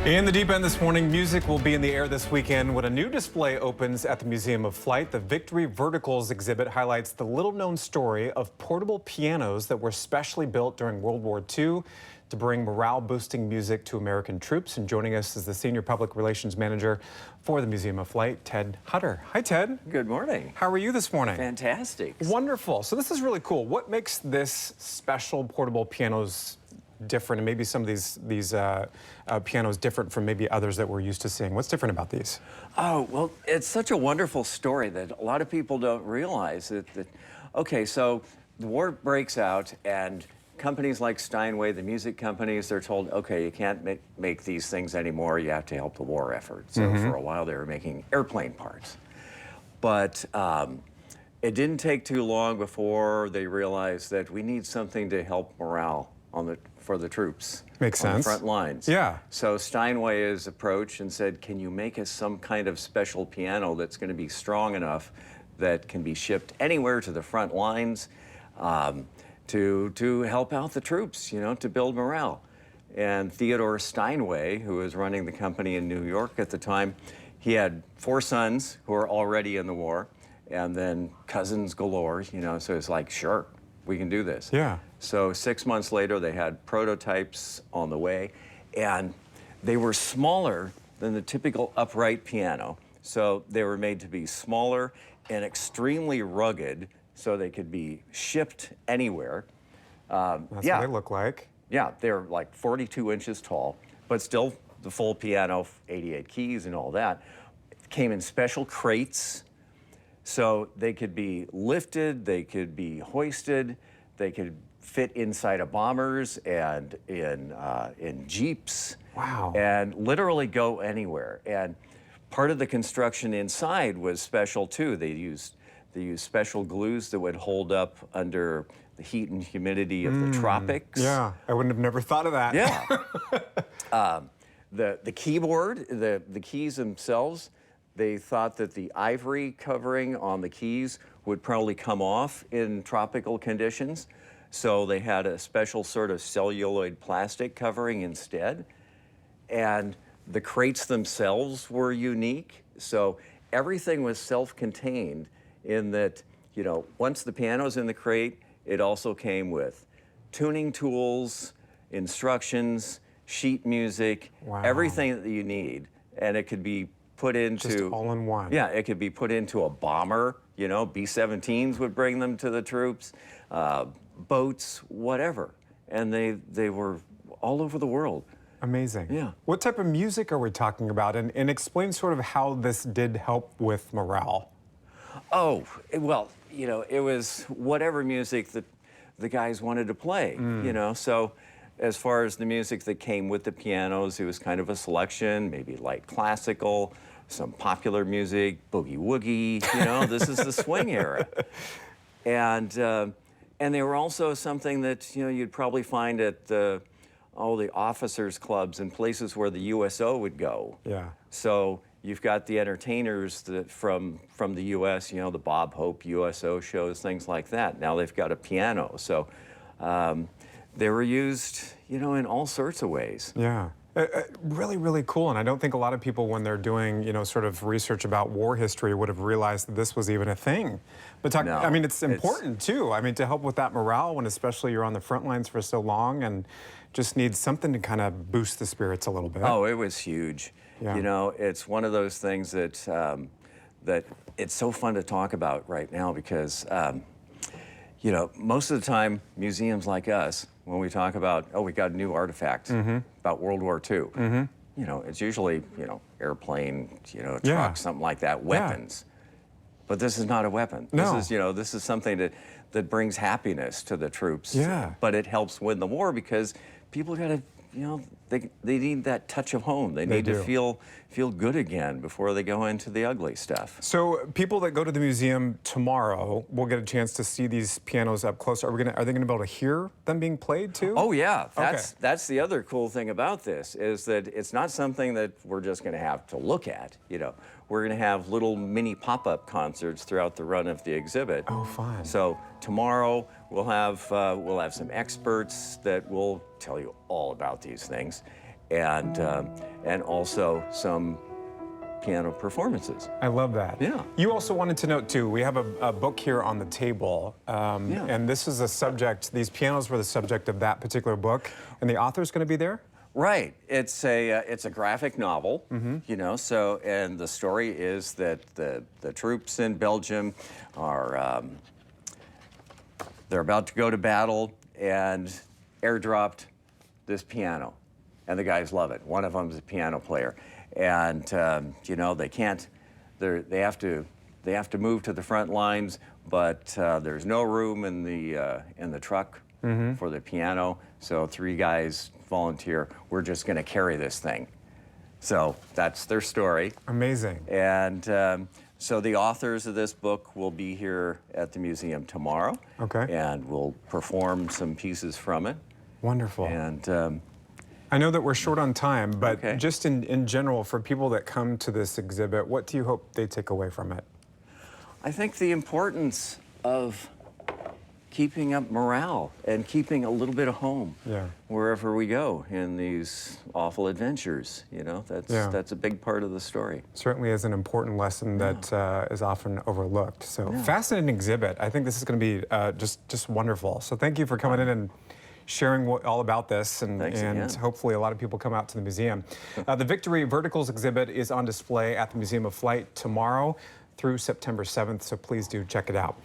In the deep end this morning, music will be in the air this weekend when a new display opens at the Museum of Flight. The Victory Verticals exhibit highlights the little-known story of portable pianos that were specially built during World War II to bring morale-boosting music to American troops. And joining us is the Senior Public Relations Manager for the Museum of Flight, Ted Huetter. Hi, Ted. Good morning. How are you this morning? Fantastic. Wonderful. So this is really cool. What makes this special portable pianos different, and maybe some of these pianos different from maybe others that we're used to seeing? What's different about these? Oh, well, it's such a wonderful story that a lot of people don't realize that okay, so the war breaks out and companies like Steinway, the music companies, they're told, okay, you can't make these things anymore, you have to help the war effort. So for a while they were making airplane parts. But it didn't take too long before they realized that we need something to help morale for the troops. Makes sense. On the front lines. Yeah. So Steinway is approached and said, can you make us some kind of special piano that's going to be strong enough that can be shipped anywhere to the front lines to help out the troops, you know, to build morale. And Theodore Steinway, who was running the company in New York at the time, he had 4 sons who were already in the war, and then cousins galore, you know, so it's like, sure, we can do this. Yeah. So 6 months later, they had prototypes on the way, and they were smaller than the typical upright piano. So they were made to be smaller and extremely rugged, so they could be shipped anywhere. That's what they look like. Yeah, they're like 42 inches tall, but still the full piano, 88 keys and all that. It came in special crates, so they could be lifted, they could be hoisted, they could fit inside of bombers and in Jeeps. Wow. And literally go anywhere. And part of the construction inside was special too. They used special glues that would hold up under the heat and humidity of the tropics. Yeah, I wouldn't have never thought of that. Yeah. The keyboard, the keys themselves, they thought that the ivory covering on the keys would probably come off in tropical conditions. So they had a special sort of celluloid plastic covering instead. And the crates themselves were unique. So everything was self-contained in that, you know, once the piano's in the crate, it also came with tuning tools, instructions, sheet music, everything that you need. And it could be put into... Just all in one. Yeah, it could be put into a bomber, you know, B-17s would bring them to the troops, boats, whatever. And they were all over the world. Amazing. Yeah. What type of music are we talking about? And explain sort of how this did help with morale. Oh, well, you know, it was whatever music that the guys wanted to play, you know. So as far as the music that came with the pianos, it was kind of a selection, maybe light classical, some popular music, boogie woogie, you know, this is the swing era. And they were also something that, you know, you'd probably find at all the officers' clubs and places where the USO would go. Yeah. So you've got the entertainers that from the U.S., you know, the Bob Hope USO shows, things like that. Now they've got a piano. So they were used, you know, in all sorts of ways. Yeah. Really, really cool. And I don't think a lot of people, when they're doing, you know, sort of research about war history, would have realized that this was even a thing. But No, I mean, it's important too. I mean, to help with that morale when especially you're on the front lines for so long and just need something to kind of boost the spirits a little bit. Oh, it was huge. Yeah. You know, it's one of those things that that it's so fun to talk about right now because, you know, most of the time, museums like us, when we talk about, oh, we got a new artifact about World War II, you know, it's usually, you know, airplane, you know, truck, something like that, weapons. But this is not a weapon. No. This is, you know, this is something that brings happiness to the troops. Yeah. But it helps win the war because people got to, you know, they need that touch of home. They need to feel good again before they go into the ugly stuff. So people that go to the museum tomorrow will get a chance to see these pianos up close. Are they going to be able to hear them being played too? Oh yeah, that's the other cool thing about this is that it's not something that we're just going to have to look at. You know, we're going to have little mini pop-up concerts throughout the run of the exhibit. Oh, fun. So tomorrow we'll have some experts that will tell you all about these things. and also some piano performances. I love that. Yeah. You also wanted to note, too, we have a book here on the table, and this is a subject, these pianos were the subject of that particular book, and the author's going to be there? Right. It's a graphic novel, you know, so, and the story is that the troops in Belgium are, they're about to go to battle and airdropped this piano, and the guys love it. One of them's a piano player. And you know, they have to move to the front lines, but there's no room in the truck for the piano. So 3 guys volunteer. We're just going to carry this thing. So that's their story. Amazing. And so the authors of this book will be here at the museum tomorrow. Okay. And we'll perform some pieces from it. Wonderful. And I know that we're short on time, but Okay. just in general, for people that come to this exhibit, what do you hope they take away from it? I think the importance of keeping up morale and keeping a little bit of home wherever we go in these awful adventures. You know, that's a big part of the story. Certainly is an important lesson that is often overlooked. So fascinating exhibit. I think this is going to be just wonderful. So thank you for coming in and sharing all about this, and hopefully a lot of people come out to the museum. The Victory Verticals exhibit is on display at the Museum of Flight tomorrow through September 7th, so please do check it out.